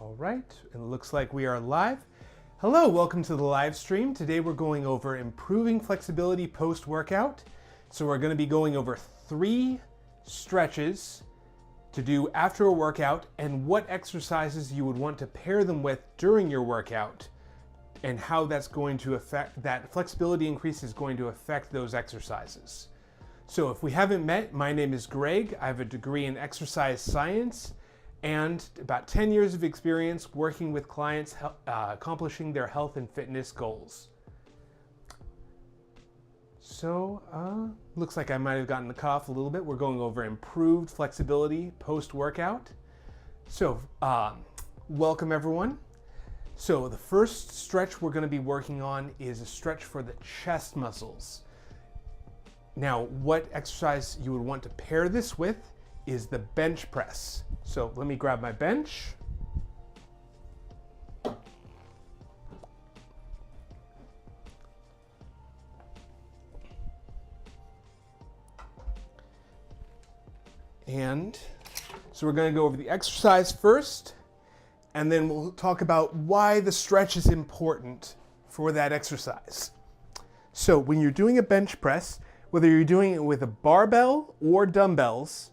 All right, it looks like we are live. Hello, welcome to the live stream. Today we're going over improving flexibility post-workout. So we're going to be going over 3 stretches to do after a workout and what exercises you would want to pair them with during your workout and how that's going to affect, that flexibility increase is going to affect those exercises. So if we haven't met, my name is Greg. I have a degree in exercise science and about 10 years of experience working with clients accomplishing their health and fitness goals. So, looks like I might have gotten the cough a little bit. We're going over improved flexibility post-workout. So, welcome everyone. So the first stretch we're going to be working on is a stretch for the chest muscles. Now, what exercise you would want to pair this with is the bench press. So let me grab my bench. And so we're going to go over the exercise first, and then we'll talk about why the stretch is important for that exercise. So when you're doing a bench press, whether you're doing it with a barbell or dumbbells,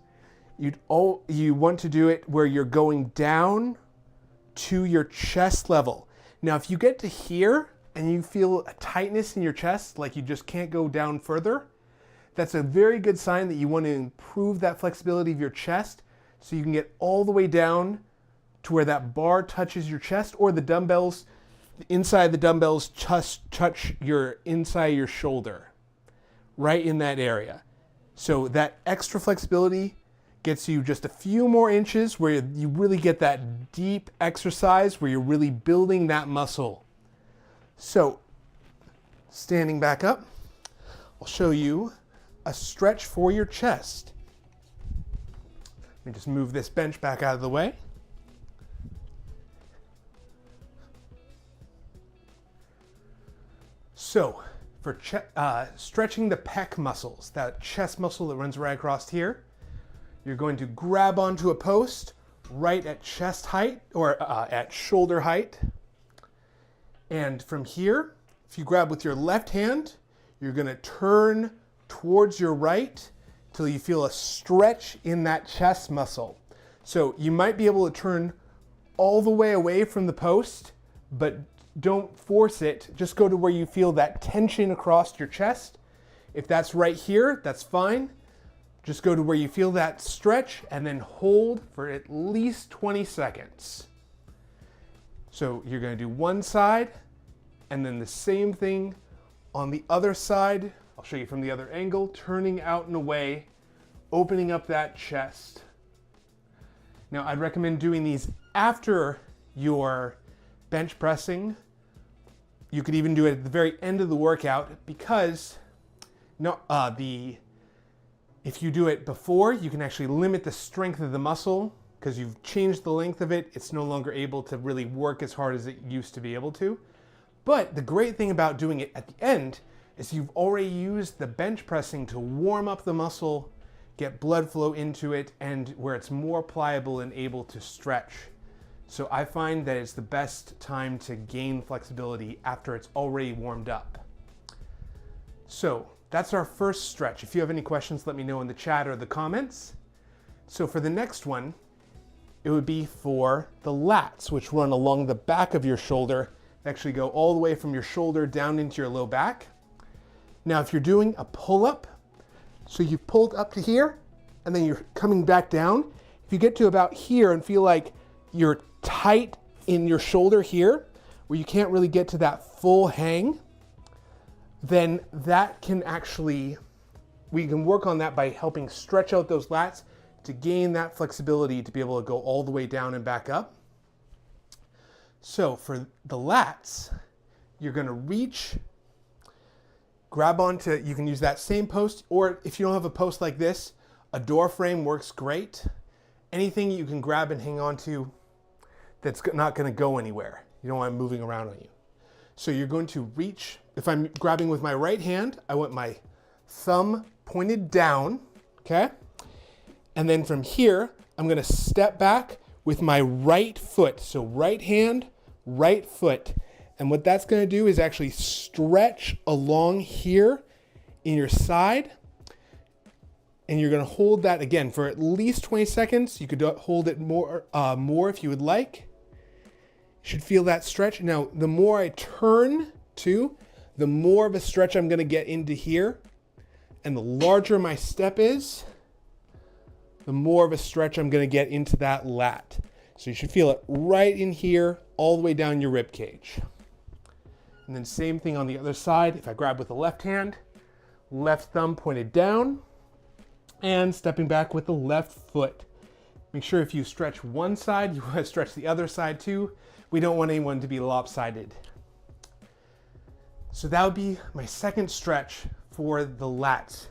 you want to do it where you're going down to your chest level. Now, if you get to here and you feel a tightness in your chest, like you just can't go down further, that's a very good sign that you want to improve that flexibility of your chest so you can get all the way down to where that bar touches your chest, or the dumbbells, inside the dumbbells touch your inside your shoulder, right in that area. So that extra flexibility gets you just a few more inches where you really get that deep exercise where you're really building that muscle. So, standing back up, I'll show you a stretch for your chest. Let me just move this bench back out of the way. So, for stretching the pec muscles, that chest muscle that runs right across here, you're going to grab onto a post right at chest height or at shoulder height. And from here, if you grab with your left hand, you're going to turn towards your right till you feel a stretch in that chest muscle. So you might be able to turn all the way away from the post, but don't force it. Just go to where you feel that tension across your chest. If that's right here, that's fine. Just go to where you feel that stretch and then hold for at least 20 seconds. So you're going to do one side and then the same thing on the other side. I'll show you from the other angle, turning out and away, opening up that chest. Now, I'd recommend doing these after your bench pressing. You could even do it at the very end of the workout because if you do it before, you can actually limit the strength of the muscle because you've changed the length of it. It's no longer able to really work as hard as it used to be able to. But the great thing about doing it at the end is you've already used the bench pressing to warm up the muscle, get blood flow into it, and where it's more pliable and able to stretch. So I find that it's the best time to gain flexibility after it's already warmed up. So that's our first stretch. If you have any questions, let me know in the chat or the comments. So for the next one, it would be for the lats, which run along the back of your shoulder. They actually go all the way from your shoulder down into your low back. Now, if you're doing a pull-up, so you've pulled up to here, and then you're coming back down. If you get to about here and feel like you're tight in your shoulder here, where you can't really get to that full hang, then that can actually, we can work on that by helping stretch out those lats to gain that flexibility to be able to go all the way down and back up. So for the lats, you're going to reach, grab onto, you can use that same post, or if you don't have a post like this, a door frame works great. Anything you can grab and hang on to that's not going to go anywhere. You don't want it moving around on you. So you're going to reach, if I'm grabbing with my right hand, I want my thumb pointed down, okay? And then from here, I'm going to step back with with my right foot. So right hand, right foot. And what that's going to do is actually stretch along here in your side. And you're going to hold that again for at least 20 seconds. You could hold it more if you would like. You should feel that stretch. Now, the more I turn to, the more of a stretch I'm going to get into here. And the larger my step is, the more of a stretch I'm going to get into that lat. So you should feel it right in here, all the way down your rib cage. And then same thing on the other side. If I grab with the left hand, left thumb pointed down, and stepping back with the left foot. Make sure if you stretch one side, you want to stretch the other side too. We don't want anyone to be lopsided. So that would be my second stretch for the lats.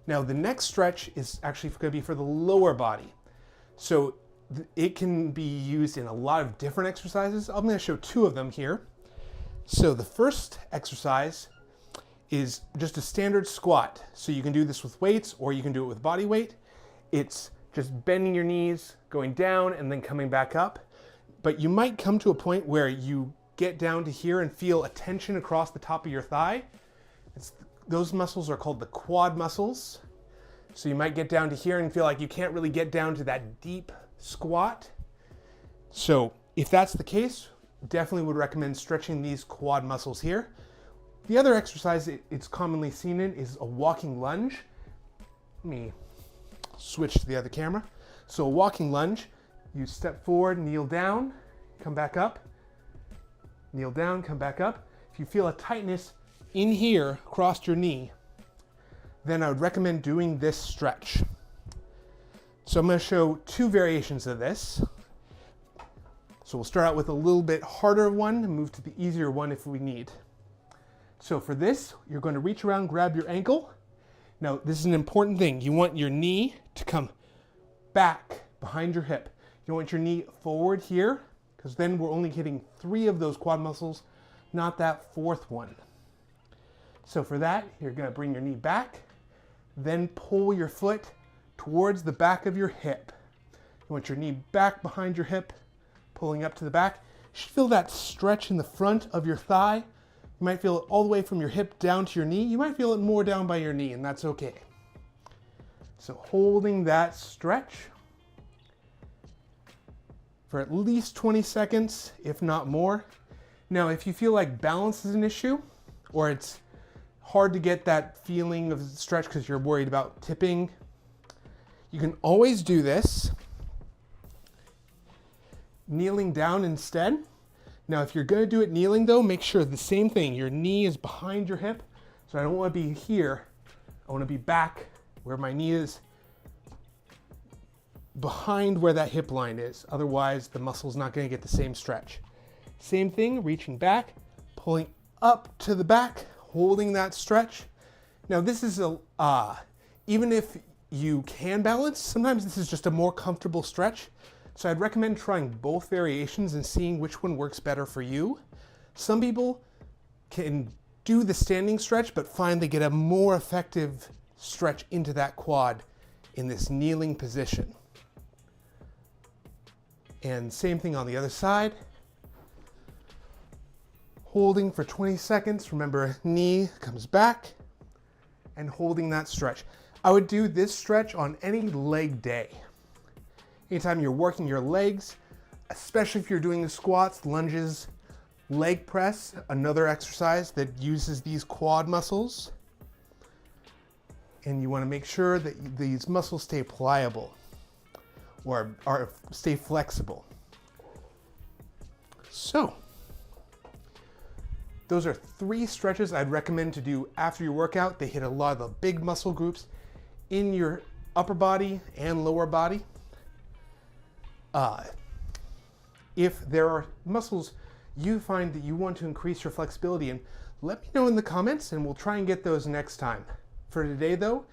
Now the next stretch is actually going to be for the lower body. So it can be used in a lot of different exercises. I'm going to show two of them here. So the first exercise is just a standard squat. So you can do this with weights or you can do it with body weight. It's just bending your knees, going down and then coming back up. But you might come to a point where you get down to here and feel a tension across the top of your thigh. Those muscles are called the quad muscles. So you might get down to here and feel like you can't really get down to that deep squat. So if that's the case, definitely would recommend stretching these quad muscles here. The other exercise it's commonly seen in is a walking lunge. Let me switch to the other camera. So a walking lunge, you step forward, kneel down, come back up, kneel down, come back up. If you feel a tightness in here across your knee, then I would recommend doing this stretch. So I'm going to show two variations of this. So we'll start out with a little bit harder one and move to the easier one if we need. So for this, you're going to reach around, grab your ankle. Now, this is an important thing. You want your knee to come back behind your hip. You want your knee forward here, because then we're only hitting 3 of those quad muscles, not that 4th one. So for that, you're going to bring your knee back, then pull your foot towards the back of your hip. You want your knee back behind your hip, pulling up to the back. You should feel that stretch in the front of your thigh. You might feel it all the way from your hip down to your knee. You might feel it more down by your knee, and that's okay. So holding that stretch for at least 20 seconds, if not more. Now, if you feel like balance is an issue, or it's hard to get that feeling of stretch because you're worried about tipping, you can always do this kneeling down instead. Now, if you're going to do it kneeling though, make sure the same thing. Your knee is behind your hip. So I don't want to be here. I want to be back where my knee is, behind where that hip line is. Otherwise, the muscle's not going to get the same stretch. Same thing, reaching back, pulling up to the back, holding that stretch. Now this is even if you can balance, sometimes this is just a more comfortable stretch. So I'd recommend trying both variations and seeing which one works better for you. Some people can do the standing stretch, but find they get a more effective stretch into that quad in this kneeling position. And same thing on the other side. Holding for 20 seconds. Remember, knee comes back and holding that stretch. I would do this stretch on any leg day. Anytime you're working your legs, especially if you're doing the squats, lunges, leg press, another exercise that uses these quad muscles. And you want to make sure that these muscles stay pliable or stay flexible. So, those are 3 stretches I'd recommend to do after your workout. They hit a lot of the big muscle groups in your upper body and lower body. If there are muscles you find that you want to increase your flexibility in, let me know in the comments and we'll try and get those next time. For today though,